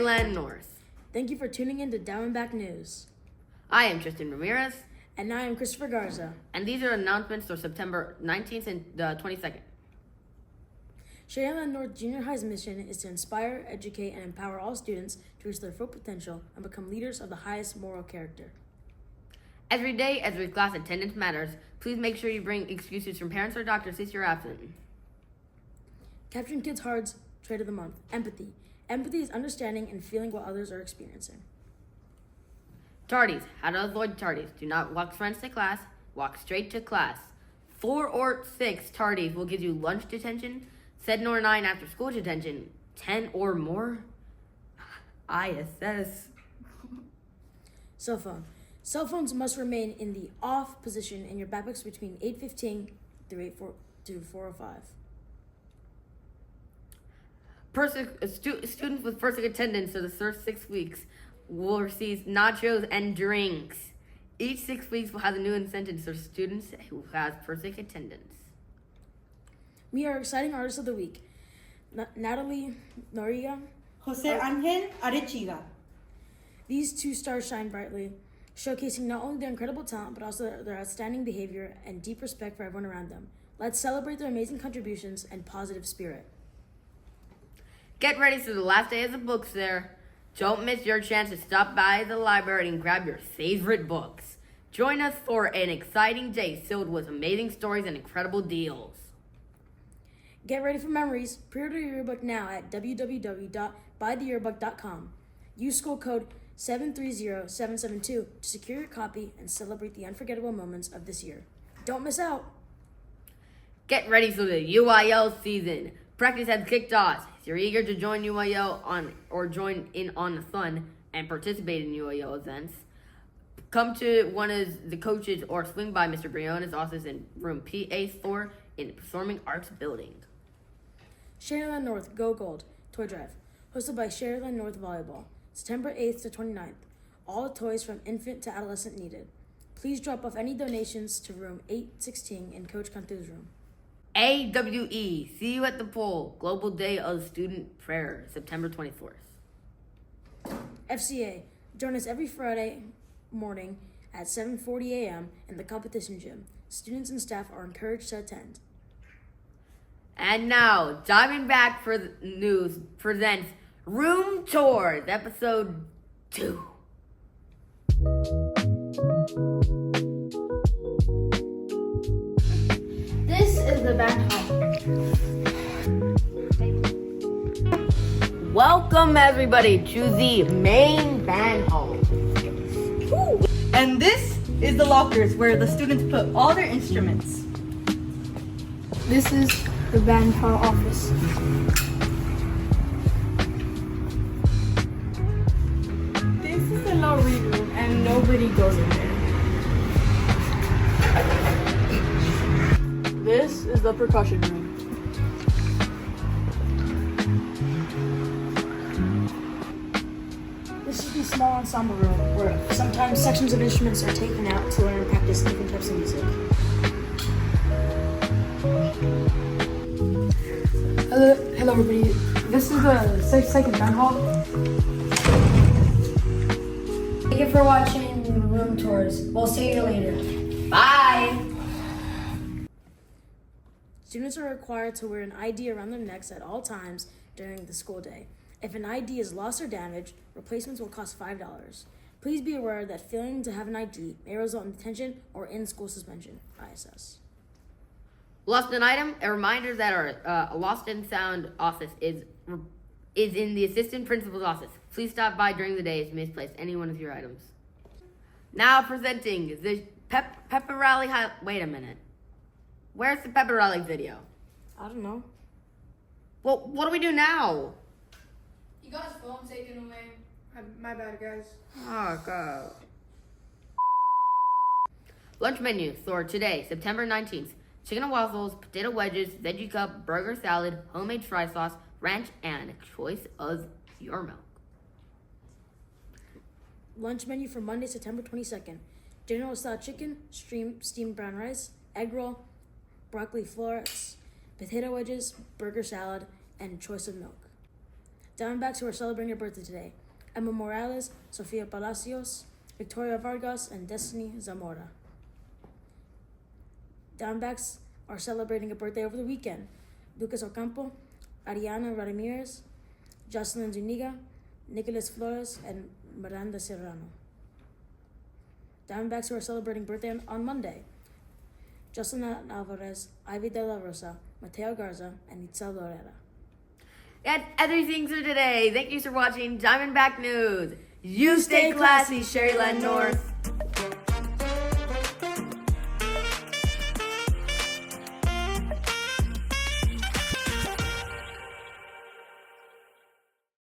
Sharyland North. Thank you for tuning in to Diamondback News. I am Tristan Ramirez. And I am Christopher Garza. And these are announcements for September 19th and 22nd. Sharyland North Junior High's mission is to inspire, educate, and empower all students to reach their full potential and become leaders of the highest moral character. Every day, as with class attendance matters, please make sure you bring excuses from parents or doctors if you're absent. Capturing Kids' Hearts Trait of the Month, Empathy. Empathy is understanding and feeling what others are experiencing. Tardies. How to avoid tardies. Do not walk friends to class. Walk straight to class. 4 or 6 tardies will give you lunch detention. 7 or 9 after school detention. 10 or more, ISS. Cell phone. Cell phones must remain in the off position in your backpacks between 8:15 through 4:05. Students with perfect attendance for the first 6 weeks will receive nachos and drinks. Each 6 weeks will have a new incentive for students who have perfect attendance. We are exciting artists of the week. Nallely, Noriega, Jose Angel Arechiga. These two stars shine brightly, showcasing not only their incredible talent, but also their outstanding behavior and deep respect for everyone around them. Let's celebrate their amazing contributions and positive spirit. Get ready for the last day of the book fair. Don't miss your chance to stop by the library and grab your favorite books. Join us for an exciting day filled with amazing stories and incredible deals. Get ready for memories. Pre-order your yearbook now at www.buytheyearbook.com. Use school code 730772 to secure your copy and celebrate the unforgettable moments of this year. Don't miss out. Get ready for the UIL season. Practice has kicked off. If you're eager to join UIL or join in on the fun and participate in UIL events, come to one of the coaches or swing by Mr. Briones' office in room PA4 in the Performing Arts Building. Sharyland North Go Gold Toy Drive, hosted by Sharyland North Volleyball, September 8th to 29th. All toys from infant to adolescent needed. Please drop off any donations to room 816 in Coach Cantu's room. AWE, see you at the poll. Global Day of Student Prayer, September 24th. FCA, join us every Friday morning at 7:40 a.m. in the competition gym. Students and staff are encouraged to attend. And now, Diamondback for the News presents Room Tours, Episode 2. This is the band hall. Welcome, everybody, to the main band hall. Woo. And this is the lockers where the students put all their instruments. This is the band hall office. This is the no read room and nobody goes in there. This is the percussion room. This is the small ensemble room where sometimes sections of instruments are taken out to learn and practice different types of music. Hello everybody. This is the second band hall. Thank you for watching Room Tours. We'll see you later. Bye! Students are required to wear an ID around their necks at all times during the school day. If an ID is lost or damaged, replacements will cost $5. Please be aware that failing to have an ID may result in detention or in-school suspension, ISS. Lost an item? A reminder that our Lost and Sound office is in the assistant principal's office. Please stop by during the day if you misplaced any one of your items. Now presenting the Pepper Rally Wait a minute. Where's the Pepper Rally video? I don't know. Well, what do we do now? You got his phone taken away. My bad, guys. Oh, God. Lunch menu for today, September 19th. Chicken and waffles, potato wedges, veggie cup, burger salad, homemade fry sauce, ranch, and a choice of your milk. Lunch menu for Monday, September 22nd. General style chicken, steamed brown rice, egg roll, broccoli florets, potato wedges, burger salad, and choice of milk. Diamondbacks who are celebrating their birthday today: Emma Morales, Sofia Palacios, Victoria Vargas, and Destiny Zamora. Diamondbacks are celebrating a birthday over the weekend: Lucas Ocampo, Ariana Ramirez, Jocelyn Zuniga, Nicholas Flores, and Miranda Serrano. Diamondbacks who are celebrating birthday on Monday: Justin Alvarez, Ivy De La Rosa, Mateo Garza, and Itzel Loretta. That's everything for today. Thank you for watching Diamondback News. You stay classy, Sharyland North.